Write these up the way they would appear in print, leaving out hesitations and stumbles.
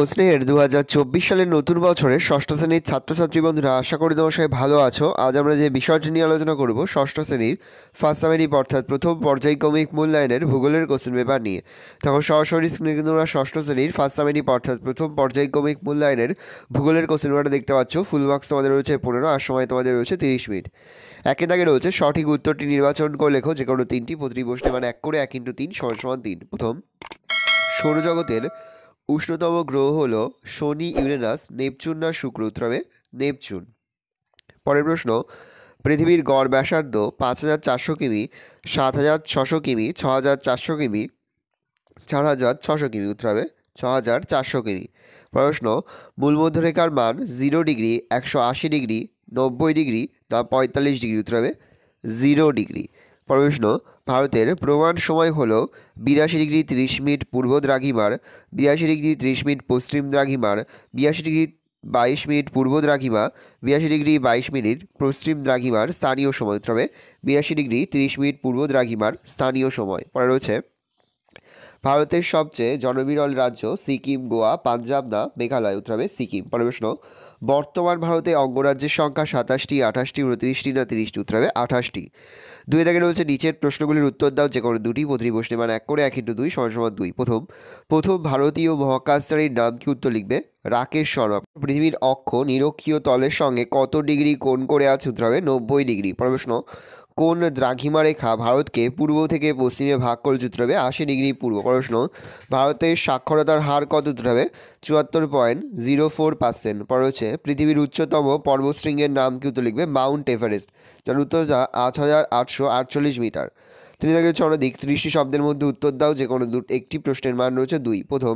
স্নেহের 2024 সালের নতুন বছরের ষষ্ঠ শ্রেণীর ছাত্রছাত্রী বন্ধুরা, আশা করি তোমার সবাই ভালো আছো। আজ আমরা যে বিষয়টি নিয়ে আলোচনা করব ষষ্ঠ শ্রেণীর ফার্স্ট সামেটিভ অর্থাৎ প্রথম পর্যায়ক্রমিক মূল্যায়নের ভূগোলের কোশ্চেন পেপার নিয়ে। তখন সরাসরি স্ক্রিনে কিন্তু তোমরা ষষ্ঠ শ্রেণীর ফার্স্ট সামেটিভ অর্থাৎ প্রথম পর্যায়ক্রমিক মূল্যায়নের ভূগোলের কোশ্চেন পেপারটা দেখতে পাচ্ছ। ফুল মার্কস তোমাদের রয়েছে 15 আর সময় তোমাদের রয়েছে 30 মিনিট। একে দাগে রয়েছে সঠিক উত্তরটি নির্বাচন করে লেখো যে কোনো তিনটি, প্রতিটি প্রশ্নে মানে 1 করে 1 × 3 = 3। প্রথম, সৌরজগতের উষ্ণতম গ্রহ হলো শনি, ইউরেনাস, নেপচুন না শুক্র? উত্তর হবে নেপচুন। পরের প্রশ্ন, পৃথিবীর গড় ব্যাসার্ধ 5400 কিমি, 7600 কিমি, 6400 কিমি, 4600 কিমি? উত্তর হবে 6400 কিমি। পরের প্রশ্ন, মূলমধ্যরেখার মান 0 ডিগ্রি, 180 ডিগ্রি, 90 ডিগ্রি না 45 ডিগ্রি? উত্তর হবে 0 ডিগ্রি। পরের প্রশ্ন, ভারতের প্রমাণ সময় হলো 82 ডিগ্রি 30 মিনিট পূর্ব দ্রাঘিমার, 82 ডিগ্রি 30 মিনিট পশ্চিম দ্রাঘিমার, 82 ডিগ্রি 22 মিনিট পূর্ব দ্রাঘিমা, 82 ডিগ্রি 22 মিনিট পশ্চিম দ্রাঘিমার স্থানীয় সময়? উত্তর হবে 82 ডিগ্রি 30 মিনিট পূর্ব দ্রাঘিমার স্থানীয় সময়। পরে রয়েছে ভারতের সবচেয়ে জনবিরল রাজ্য সিকিম, গোয়া, পাঞ্জাব না মেঘালয়? উত্তর হবে সিকিম। পরের প্রশ্ন, বর্তমান ভারতে অঙ্গরাজ্যের সংখ্যা 27টি, 28টি, 29টি না 30টি? উত্তর হবে 28টি। 2 দাগে রয়েছে নিচের প্রশ্নগুলির উত্তর দাও যে কোনো দুটি, প্রতিটি প্রশ্নে মানে 1 করে 1 × 2 = 2। প্রথম ভারতীয় মহাকাশচারীর নাম কি? উত্তর লিখবে রাকেশ শর্মা। পৃথিবীর অক্ষ নিরক্ষীয় তলের সঙ্গে কত ডিগ্রি কোণ করে আছে? উত্তর হবে 90 ডিগ্রি। পরের প্রশ্ন, কোন দ্রাঘিমা রেখা ভারতকে পূর্ব থেকে পশ্চিমে ভাগ করেছে? উত্তর হবে 80 ডিগ্রি পূর্ব। প্রশ্ন, ভারতের সাক্ষরতার হার কত? উত্তর হবে 74.04%। পরে হচ্ছে পৃথিবীর উচ্চতম পর্বতশৃঙ্গের নাম কি? উত্তর লিখবে মাউন্ট এভারেস্ট, যার উত্তর 8848 মিটার। তিনি তাকে অনধিক 30টি শব্দের মধ্যে উত্তর দাও যে কোনো একটি প্রশ্নের মান রয়েছে 2। প্রথম,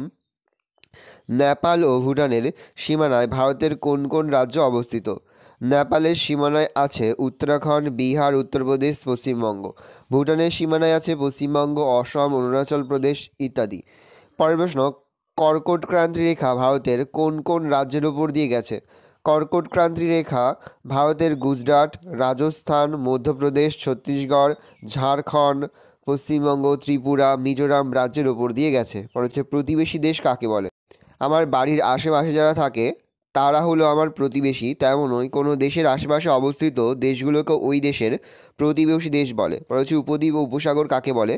নেপাল ও ভুটানের সীমানায় ভারতের কোন কোন রাজ্য অবস্থিত? নেপালের সীমানায় আছে উত্তরাখণ্ড, বিহার, উত্তরপ্রদেশ, পশ্চিমবঙ্গ। ভুটানের সীমানায় আছে পশ্চিমবঙ্গ, অসম, অরুণাচল প্রদেশ ইত্যাদি। পরের প্রশ্ন, কর্কটক্রান্তি রেখা ভারতের কোন কোন রাজ্যের উপর দিয়ে গেছে? কর্কটক্রান্তি রেখা ভারতের গুজরাট, রাজস্থান, মধ্যপ্রদেশ, ছত্তিশগড়, ঝাড়খণ্ড, পশ্চিমবঙ্গ, ত্রিপুরা, মিজোরাম রাজ্যের ওপর দিয়ে গেছে। পরে হচ্ছে প্রতিবেশী দেশ কাকে বলে? আমার বাড়ির আশেপাশে যারা থাকে তারা হলো আমার প্রতিবেশী, তেমনই কোনো দেশের আশেপাশে অবস্থিত দেশগুলোকে ওই দেশের প্রতিবেশী দেশ বলে। পরে হচ্ছে উপদ্বীপ ও উপসাগর কাকে বলে?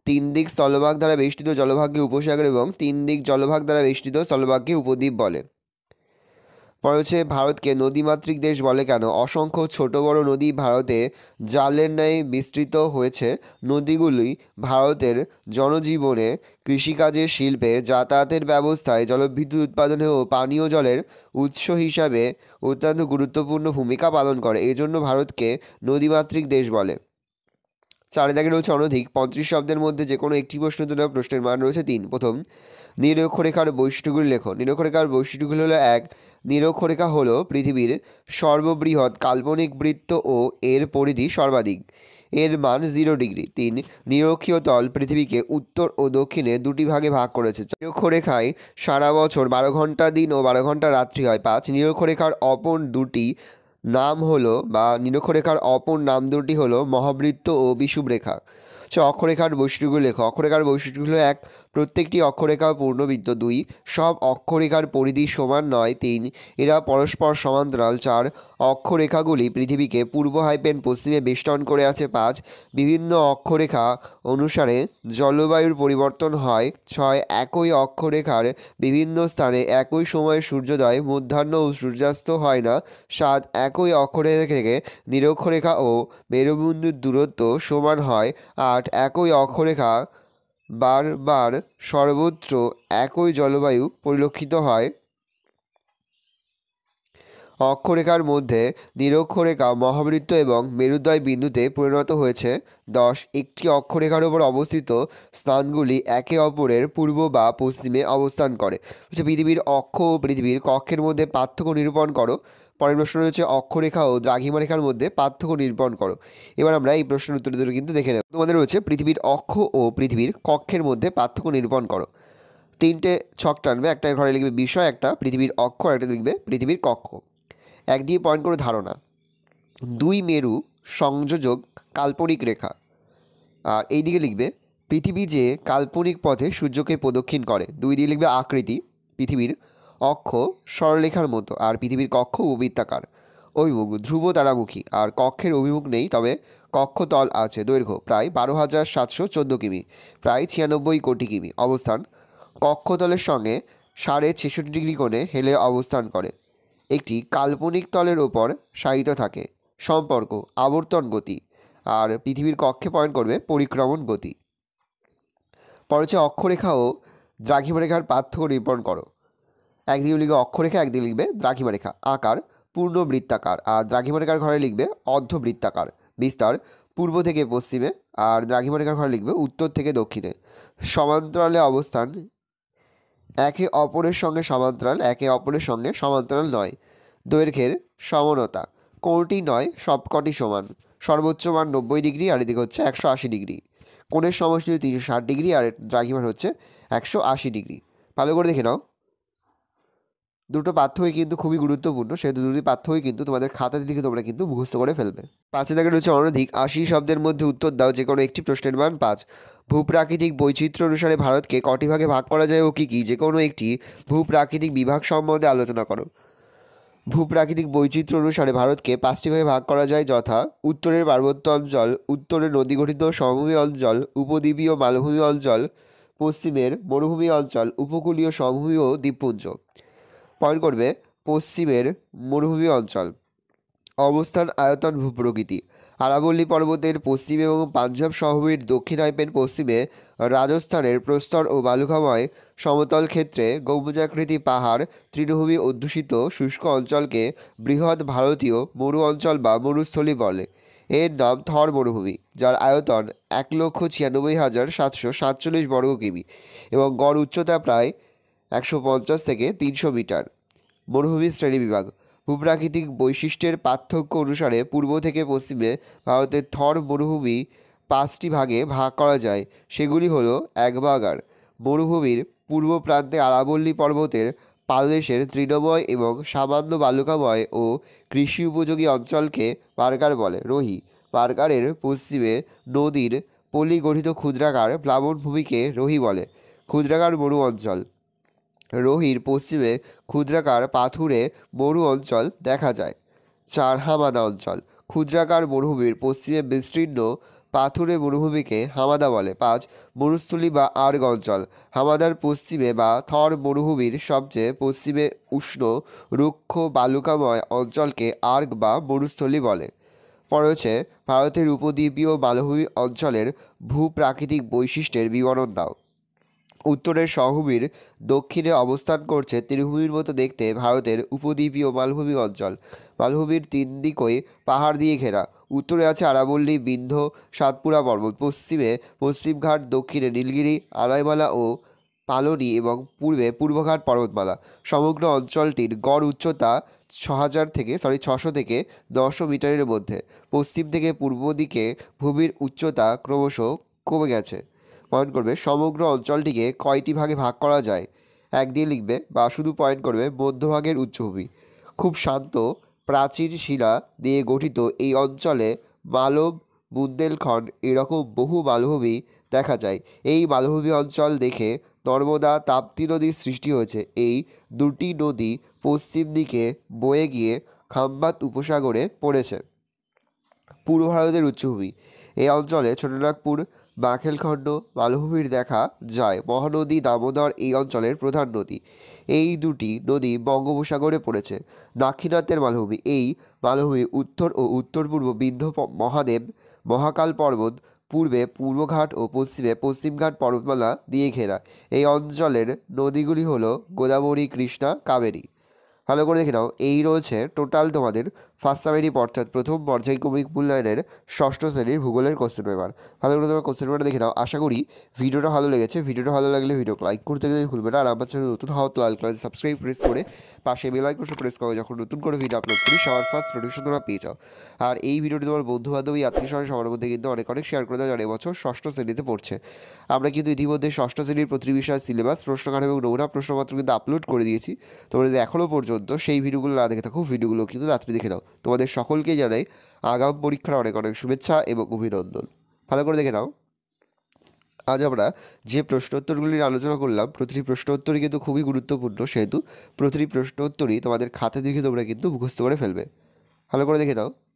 3 দিক স্থলভাগ দ্বারা বেষ্টিত জলভাগকে উপসাগর এবং 3 দিক জলভাগ দ্বারা বেষ্টিত স্থলভাগকে উপদ্বীপ বলে। পরে হচ্ছে ভারতকে নদীমাতৃক দেশ বলে কেন? অসংখ্য ছোট বড় নদী ভারতে জালের ন্যায় বিস্তৃত হয়েছে। নদীগুলি ভারতের জনজীবনে, কৃষিকাজের, শিল্পে, যাতায়াতের ব্যবস্থায়, জলবিদ্যুৎ উৎপাদনে ও পানীয় জলের উৎস হিসাবে অত্যন্ত গুরুত্বপূর্ণ ভূমিকা পালন করে। এই জন্য ভারতকে নদীমাতৃক দেশ বলে। 4 দাগে রয়েছে অনধিক 35 শব্দের মধ্যে যে কোনো একটি প্রশ্ন তুলে প্রশ্নের মান রয়েছে 3। প্রথম, নিরক্ষরেখার বৈশিষ্ট্যগুলি লেখো। নিরক্ষরেখার বৈশিষ্ট্যগুলি হলো 1, নিরক্ষরেখা হলো পৃথিবীর সর্ববৃহৎ কাল্পনিক বৃত্ত ও এর পরিধি সর্বাধিক, এর মান 0 ডিগ্রি। 3, নিরক্ষীয় তল পৃথিবীকে উত্তর ও দক্ষিণে দুটি ভাগে ভাগ করেছে। নিরক্ষরেখায় সারা বছর 12 ঘন্টা দিন ও 12 ঘন্টা রাত্রি হয়। 5, নিরক্ষরেখার অপর দুটি নাম হলো বা নিরক্ষরেখার অপর নাম দুটি হলো মহাবৃত্ত ও বিষুবরেখা। অক্ষরেখার বৈশিষ্ট্যগুলো লেখো। অক্ষরেখার বৈশিষ্ট্যগুলো 1, প্রত্যেকটি অক্ষরেখা পূর্ণবৃত্ত। 2, সব অক্ষরেখার পরিধি সমান নয়। 3, এরা পরস্পর সমান্তরাল। 4, অক্ষরেখাগুলি পৃথিবীকে পূর্ব হাইপেন পশ্চিমে বেষ্টন করে আছে। 5, বিভিন্ন অক্ষরেখা অনুসারে জলবায়ুর পরিবর্তন হয়। 6, একই অক্ষরেখার বিভিন্ন স্থানে একই সময়ে সূর্যোদয়, মধ্যাহ্ন ও সূর্যাস্ত হয় না। 7, একই অক্ষরেখা থেকে নিরক্ষরেখা ও মেরুবিন্দুর দূরত্ব সমান হয়। 8, একই অক্ষরেখা বারবার সর্বত্র একই জলবায়ু পরিলক্ষিত হয়। অক্ষরেখার মধ্যে নিরক্ষরেখা মহাবৃত্ত এবং মেরুদয় বিন্দুতে পরিণত হয়েছে। 10, একটি অক্ষরেখার উপর অবস্থিত স্থানগুলি একে অপরের পূর্ব বা পশ্চিমে অবস্থান করে। পৃথিবীর অক্ষ ও পৃথিবীর কক্ষের মধ্যে পার্থক্য নিরূপণ করো। পরের প্রশ্ন রয়েছে অক্ষরেখা ও দ্রাঘিমা রেখার মধ্যে পার্থক্য নিরূপণ করো। এবার আমরা এই প্রশ্নের উত্তর দুটো কিন্তু দেখে নেব। তোমাদের রয়েছে পৃথিবীর অক্ষ ও পৃথিবীর কক্ষের মধ্যে পার্থক্য নিরূপণ করো। 3টে ছক টানবে, একটা ঘরে লিখবে বিষয়, একটা পৃথিবীর অক্ষ, আর একটা লিখবে পৃথিবীর কক্ষ। 1 দিয়ে পয়েন্ট করে ধারণা, 2 মেরু সংযোজক কাল্পনিক রেখা। আর এই দিকে লিখবে পৃথিবী যে কাল্পনিক পথে সূর্যকে প্রদক্ষিণ করে। 2 দিয়ে লিখবে আকৃতি, পৃথিবীর অক্ষ সরলরেখার মতো, আর পৃথিবীর কক্ষ উপবৃত্তাকার। অভিমুখ ধ্রুব তারামুখী, আর কক্ষের অভিমুখ নেই, তবে কক্ষতল আছে। দৈর্ঘ্য প্রায় 12,714 কিমি, প্রায় 96 কোটি কিমি। অবস্থান কক্ষতলের সঙ্গে 66.5 কোণে হেলে অবস্থান করে, একটি কাল্পনিক তলের ওপর শায়িত থাকে। সম্পর্ক আবর্তন গতি, আর পৃথিবীর কক্ষে পয়েন্ট করবে পরিক্রমণ গতি। পরে হচ্ছে অক্ষরেখা ও দ্রাঘিমারেখার পার্থক্য নিরূপণ করো। একদিকে লিখবে অক্ষরেখা, একদিকে লিখবে দ্রাঘিমারেখা। আকার পূর্ণ বৃত্তাকার, আর দ্রাঘিমারেখার ঘরে লিখবে অর্ধবৃত্তাকার। বিস্তার পূর্ব থেকে পশ্চিমে, আর দ্রাঘিমারেখার ঘরে লিখবে উত্তর থেকে দক্ষিণে। সমান্তরালে অবস্থান একে অপরের সঙ্গে সমান্তরাল, একে অপরের সঙ্গে সমান্তরাল নয়। দৈর্ঘ্যের সমানতা কোনটি নয়, সবকটি সমান। সর্বোচ্চ মান 90 ডিগ্রি, আর এদিকে হচ্ছে 180 ডিগ্রি। কোণের সমষ্টি 360 ডিগ্রি, আর দ্রাঘিমার হচ্ছে 180 ডিগ্রি। ভালো করে দেখে নাও, দুটো পাঠ্যই কিন্তু খুবই গুরুত্বপূর্ণ, সেহেতু দুটি পাঠ্যই কিন্তু তোমাদের খাতাতে লিখে তোমরা কিন্তু মুখস্থ করে ফেলবে। 5 দাগে রয়েছে অনধিক 80 শব্দের মধ্যে উত্তর দাও, যে কোনো একটি প্রশ্নের মান 5। ভূপ্রাকৃতিক বৈচিত্র্য অনুসারে ভারতকে কটি ভাগে ভাগ করা যায় ও কী কী? যে কোনো একটি ভূপ্রাকৃতিক বিভাগ সম্বন্ধে আলোচনা করো। ভূপ্রাকৃতিক বৈচিত্র্য অনুসারে ভারতকে 5টি ভাগে ভাগ করা যায়, যথা উত্তরের পার্বত্য অঞ্চল, উত্তরের নদী গঠিত সমভূমি অঞ্চল, উপদ্বীপীয় মালভূমি অঞ্চল, পশ্চিমের মরুভূমি অঞ্চল, উপকূলীয় সমভূমি ও দ্বীপপুঞ্জ। পয়েন্ট করবে পশ্চিমের মরুভূমি অঞ্চল। অবস্থান আয়তন ভূপ্রকৃতি আরাবল্লী পর্বতের পশ্চিমে এবং পাঞ্জাব সমভূমির দক্ষিণায়ন পশ্চিমে রাজস্থানের প্রস্তর ও বালুকাময় সমতল ক্ষেত্রে গম্বুজাকৃতি পাহাড় তৃণভূমি অধ্যুষিত শুষ্ক অঞ্চলকে বৃহৎ ভারতীয় মরু অঞ্চল বা মরুস্থলী বলে। এর নাম থর মরুভূমি, যার আয়তন 1,96,747 বর্গ কিমি এবং গড় উচ্চতা প্রায় 150 থেকে 300 মিটার। মরুভূমির শ্রেণীবিভাগ ভূপ্রাকৃতিক বৈশিষ্ট্যের পার্থক্য অনুসারে পূর্ব থেকে পশ্চিমে ভারতের থর মরুভূমি 5টি ভাগে ভাগ করা যায়। সেগুলি হলো: 1 বাগার। মরুভূমির পূর্ব প্রান্তে আরাবল্লী পর্বতের পাদদেশের তৃণময় এবং সামান্য বালুকাময় ও কৃষি উপযোগী অঞ্চলকে বার্গার বলে। রোহি বার্গারের পশ্চিমে নদীর পলি গঠিত ক্ষুদ্রাকার প্লাবনভূমিকে রোহি বলে। ক্ষুদ্রাকার মরু অঞ্চল রোহির পশ্চিমে ক্ষুদ্রাকার পাথুরে মরু অঞ্চল দেখা যায়। 4 হামাদা অঞ্চল ক্ষুদ্রাকার মরুভূমির পশ্চিমে বিস্তীর্ণ পাথুরে মরুভূমিকে হামাদা বলে। 5 মরুস্থলী বা আর্গ অঞ্চল হামাদার পশ্চিমে বা থর মরুভূমির সবচেয়ে পশ্চিমে উষ্ণ রুক্ষ বালুকাময় অঞ্চলকে আর্গ বা মরুস্থলী বলে। পরে হচ্ছে ভারতের উপদ্বীপীয় মালভূমি অঞ্চলের ভূপ্রাকৃতিক বৈশিষ্ট্যের বিবরণ দাও। উত্তরের সমভূমির দক্ষিণে অবস্থান করছে তৃণভূমির মতো দেখতে ভারতের উপদ্বীপীয় মালভূমি অঞ্চল। মালভূমির 3 দিকই পাহাড় দিয়ে ঘেরা। উত্তরে আছে আরাবল্লী, বিন্ধ্য, সাতপুরা পর্বত, পশ্চিমে পশ্চিমঘাট, দক্ষিণে নীলগিরি, আনাইমালা ও পালনি এবং পূর্বে পূর্বঘাট পর্বতমালা। সমগ্র অঞ্চলটির গড় উচ্চতা 600 থেকে 900 মিটারের মধ্যে। পশ্চিম থেকে পূর্ব দিকে ভূমির উচ্চতা ক্রমশ কমে গেছে। পয়েন্ট করবে সমগ্র অঞ্চলটিকে কয়টি ভাগে ভাগ করা যায়? 1 দিয়ে লিখবে বা শুধু পয়েন্ট করবে মধ্যভাগের উচ্চভূমি। খুব শান্ত প্রাচীর শিলা দিয়ে গঠিত এই অঞ্চলে মালব, বুন্দেলখণ্ড এরকম বহু মালভূমি দেখা যায়। এই মালভূমি অঞ্চল দেখে নর্মদা, তাপ্তি নদীর সৃষ্টি হয়েছে। এই দুটি নদী পশ্চিম দিকে বয়ে গিয়ে খাম্বাত উপসাগরে পড়েছে। পূর্ব ভারতের উচ্চভূমি এই অঞ্চলে ছোটনাগপুর, বাঘেলখণ্ড মালভূমির দেখা যায়। মহানদী দামোদর এই অঞ্চলের প্রধান নদী। এই দুটি নদী বঙ্গোপসাগরে পড়েছে। দাক্ষিণাত্যের মালভূমি এই মালভূমি উত্তর ও উত্তর পূর্ব বিন্ধ্য মহাদেব মহাকাল পর্বত, পূর্বে পূর্বঘাট ও পশ্চিমে পশ্চিমঘাট পর্বতমালা দিয়ে ঘেরা। এই অঞ্চলের নদীগুলি হলো গোদাবরী, কৃষ্ণা, কাবেরী। ভালো করে দেখে নাও, এই রয়েছে টোটাল তোমাদের ফার্স্ট সামেটিভ অর্থাৎ প্রথম পর্যায়ক্রমিক মূল্যায়নের 6ষ্ঠ শ্রেণীর ভূগোলের কোশ্চেন পেপার। ভালো করে তোমার কোশ্চেন পেপারটা দেখে নাও। আশা করি ভিডিওটা ভালো লেগেছে। ভিডিওটা ভালো লাগলে ভিডিওকে লাইক করতে গেলে ভুলবে না। আর আমার চ্যানেল নতুন হওয়া তো লাল কালার সাবস্ক্রাইব প্রেস করে পাশে বেল আইকনটা প্রেস করো, যখন নতুন করে ভিডিও আপলোড করি সবার ফার্স্ট নোটিফিকেশন তোমরা পেয়ে যাও। আর এই ভিডিওটি তোমার বন্ধু বান্ধব আত্মীয় স্বজন সবার মধ্যে কিন্তু অনেক শেয়ার করে দাও, যারা এবছর 6ষ্ঠ শ্রেণীতে পড়ছে। আমরা কিন্তু ইতিমধ্যে 6ষ্ঠ শ্রেণীর প্রতিটি বিষয়ের সিলেবাস, প্রশ্নকাঠামো এবং নমুনা প্রশ্নপত্র কিন্তু আপলোড করে দিয়েছি। তোমরা যদি এখনও পর্যন্ত সেই ভিডিওগুলো না দেখে থাকো, ভিডিওগুলো কিন্তু তাড়াতাড়ি দেখে নাও। তোমাদের সকলকে জানাই আগাম পরীক্ষার অনেক অনেক শুভেচ্ছা এবং অভিনন্দন। ভালো করে দেখে নাও। আজ আমরা যে প্রশ্ন উত্তরগুলির আলোচনা করলাম প্রতিটি প্রশ্ন উত্তরই কিন্তু খুবই গুরুত্বপূর্ণ, সেহেতু প্রতিটি প্রশ্ন উত্তরই তোমাদের খাতা দেখে তোমরা কিন্তু মুখস্থ করে ফেলবে। ভালো করে দেখে নাও।